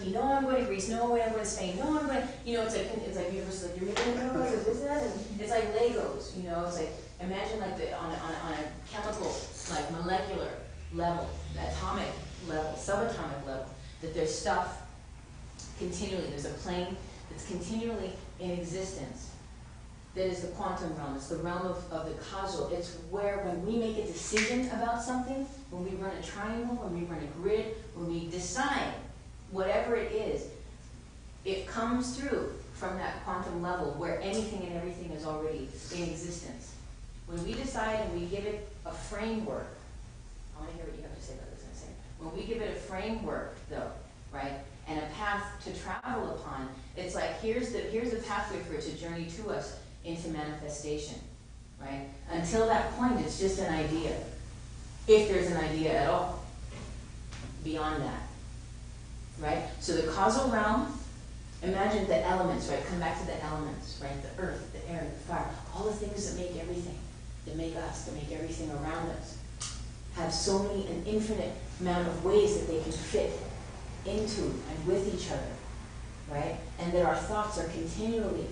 Turkey, no, I'm going to Greece, no, I'm going to Spain, no, I'm going to, it's like universal, like, you're making this, that, and it's like Legos, it's like, imagine like on a chemical, like molecular level, atomic level, subatomic level, that there's stuff continually, there's a plane that's continually in existence. That is the quantum realm. It's the realm of the causal. It's where when we make a decision about something, when we run a triangle, when we run a grid, when we decide whatever it is, it comes through from that quantum level where anything and everything is already in existence. When we decide and we give it a framework, I want to hear what you have to say about this in a second. When we give it a framework, though, right, and a path to travel upon, it's like here's the pathway for it to journey to us into manifestation, right? Until that point, it's just an idea, if there's an idea at all beyond that, right? So the causal realm, imagine the elements, right? Come back to the elements, right? The earth, the air, the fire, all the things that make everything, that make us, that make everything around us, have so many, an infinite amount of ways that they can fit into and with each other, right? And that our thoughts are continually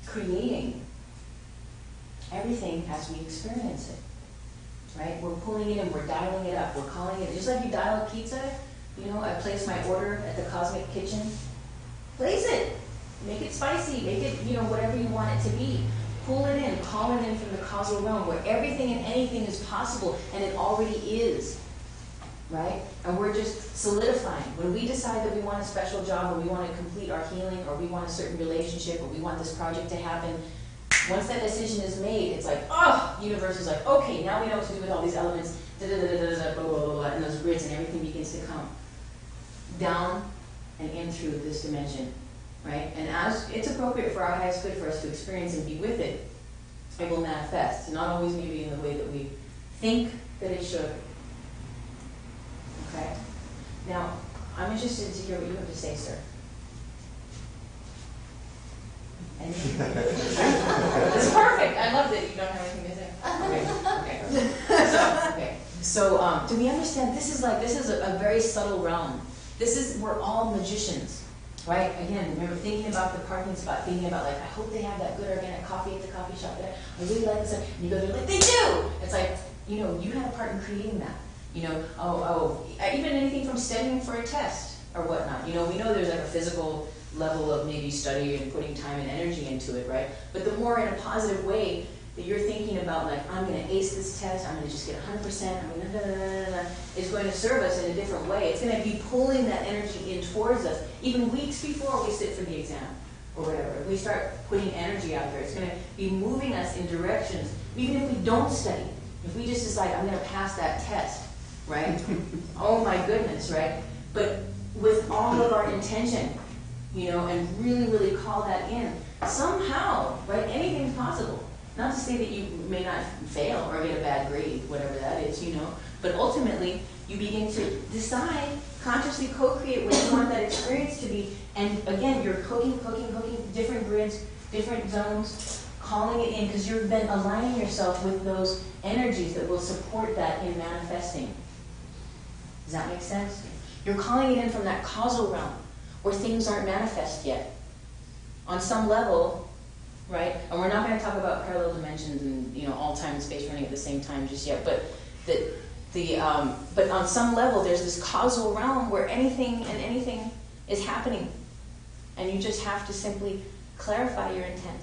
creating everything as we experience it, right? We're pulling it in, we're dialing it up, we're calling it, just like you dial a pizza, I place my order at the Cosmic Kitchen, place it, make it spicy, make it, whatever you want it to be. Pull it in, call it in from the causal realm where everything and anything is possible, and it already is. Right? And we're just solidifying. When we decide that we want a special job, or we want to complete our healing, or we want a certain relationship, or we want this project to happen, once that decision is made, it's like, universe is like, okay, now we know what to do with all these elements, blah, blah, blah, blah, and those grids, and everything begins to come down and in through this dimension, right? And as it's appropriate for our highest good for us to experience and be with it, it will manifest. Not always maybe in the way that we think that it should. Okay? Now, I'm interested to hear what you have to say, sir. It's perfect. I love that you don't have anything to say. Okay. So, do we understand? This is a very subtle realm. We're all magicians, right? Again, remember thinking about the parking spot, thinking about I hope they have that good organic coffee at the coffee shop there. I really like this. And you go there like, they do! It's like, you had a part in creating that. Even anything from studying for a test or whatnot. We know there's like a physical level of maybe study and putting time and energy into it, right? But the more in a positive way that you're thinking about, I'm going to ace this test, I'm going to just get 100%, I'm going to is going to serve us in a different way. It's going to be pulling that energy in towards us, even weeks before we sit for the exam or whatever. If we start putting energy out there, it's going to be moving us in directions, even if we don't study. If we just decide, I'm going to pass that test, right? Oh my goodness, right? But with all of our intention, and really, really call that in, somehow, right, anything's possible. Not to say that you may not fail or get a bad grade, whatever that is, but ultimately, you begin to decide, consciously co-create what you want that experience to be, and again, you're hooking, different grids, different zones, calling it in, because you've been aligning yourself with those energies that will support that in manifesting. Does that make sense? You're calling it in from that causal realm, where things aren't manifest yet. On some level, right? And we're not going to talk about parallel dimensions and all time and space running at the same time just yet, but but on some level, there's this causal realm where anything and anything is happening, and you just have to simply clarify your intent,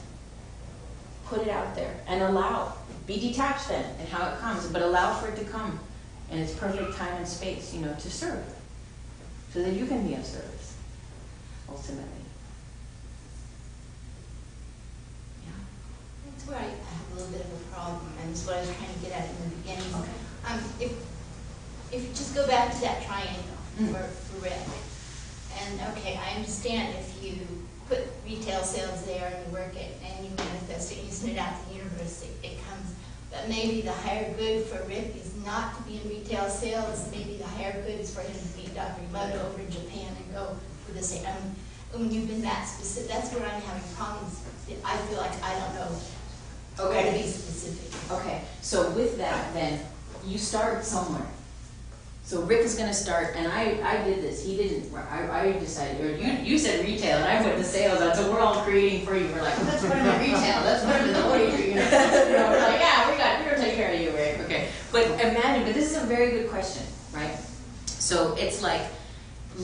put it out there, and allow. Be detached then in how it comes, but allow for it to come in its perfect time and space, to serve, so that you can be of service, ultimately. Yeah. That's where I have a little bit of a problem, and that's what I was trying to get at in the beginning. Okay. If you just go back to that triangle for Rick, and okay, I understand if you put retail sales there and you work it and you manifest it and you send it out to the universe, it comes. But maybe the higher good for Rick is not to be in retail sales. Maybe the higher good is for him to be Dr. Emoto over in Japan and go for the same. When you've been that specific, that's where I'm having problems. I feel like I don't know where to be specific. specific. Okay, so with that, then, you start somewhere. So Rick is gonna start, and I did this, he didn't, I decided, or you said retail, and I put the sales out, so we're all creating for you, we're like, let's put them in retail, let's put them in the Bodhi Tree, you know, we're like, yeah, we're gonna take care of you, Rick, okay. But imagine, but this is a very good question, right? So it's like,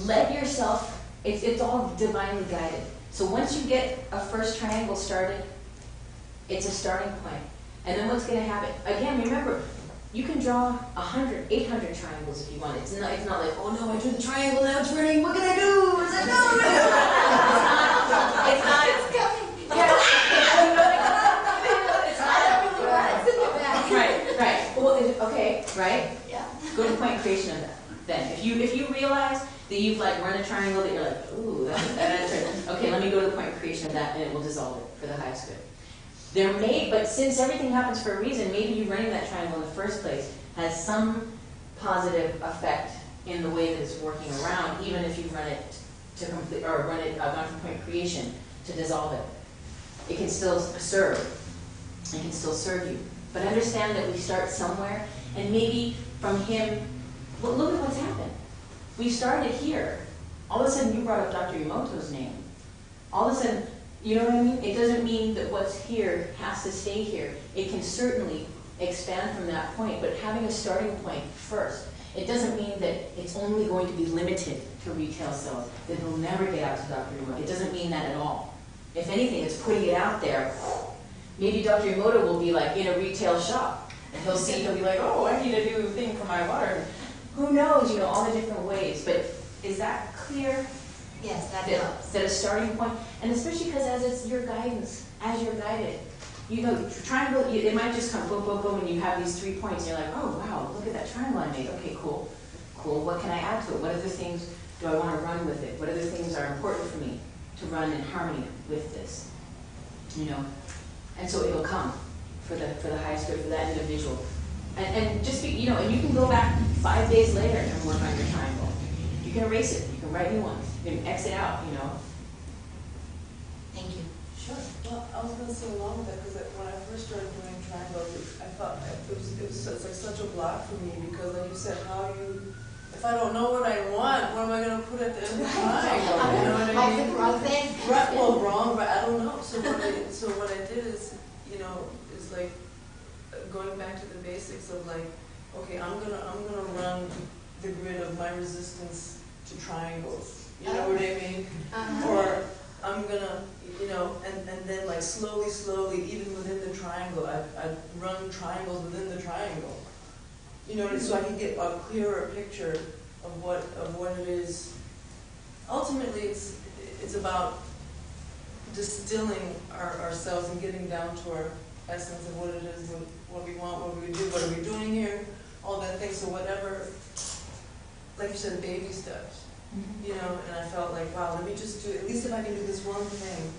let yourself, it's all divinely guided. So once you get a first triangle started, it's a starting point. And then what's gonna happen? Again, remember, you can draw 100, 800 triangles if you want. It's not like, oh no, I drew the triangle, now it's running, what can I do? It's like, no, it's not, It's coming. right. Well, okay, right? Yeah. Go to point creation of that. Then, if you realize that you've like run a triangle that you're like, ooh, that's okay, let me go to the point creation of that, and it will dissolve it for the highest good. But since everything happens for a reason, maybe you running that triangle in the first place has some positive effect in the way that it's working around, even if you run it to complete, or gone from point creation to dissolve it. It can still serve. It can still serve you. But understand that we start somewhere, and maybe from him, well, look at what's happened. We started here. All of a sudden, you brought up Dr. Emoto's name. All of a sudden, you know what I mean? It doesn't mean that what's here has to stay here. It can certainly expand from that point, but having a starting point first. It doesn't mean that it's only going to be limited to retail sales, that it'll never get out to Dr. Emoto. It doesn't mean that at all. If anything, it's putting it out there. Maybe Dr. Emoto will be like in a retail shop, and he'll be like, oh, I need a new thing for my water. Who knows, all the different ways. But is that clear? Yes, that helps. That a starting point, and especially because as it's your guidance, as you're guided, triangle, it might just come boom, boom, boom, and you have these 3 points, and you're like, oh wow, look at that triangle I made. Okay, cool. What can I add to it? What other things do I want to run with it? What other things are important for me to run in harmony with this? And so it'll come for the highest good for that individual, and just be, and you can go back 5 days later and work on your triangle. You can erase it. You can write new ones. You can X it out. Thank you. Sure. Well, I was going to sing along with that because when I first started doing triangles, I thought it's like such a block for me because, like you said, if I don't know what I want, what am I going to put at the end of the triangle? You know what I mean? The wrong thing. Right. Well, wrong, but I don't know. So what I did is, is like going back to the basics of like, okay, I'm gonna run the grid of my resistance to triangles. You know what I mean? Or I'm gonna, and then like slowly, even within the triangle, I'd run triangles within the triangle. So I can get a clearer picture of what it is. Ultimately, it's about distilling ourselves and getting down to our essence of what it is, what we want, what we do, what are we doing here, all that thing. So whatever, like you said, baby steps. And I felt like, wow, let me just do, at least if I can do this one thing,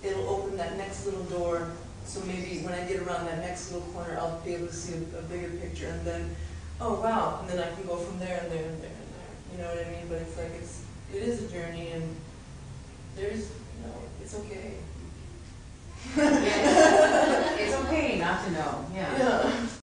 it'll open that next little door, so maybe when I get around that next little corner, I'll be able to see a bigger picture, and then, oh wow, and then I can go from there and there and there and there, you know what I mean? But it's like, it is a journey, and there's, it's okay. It's okay not to know, yeah.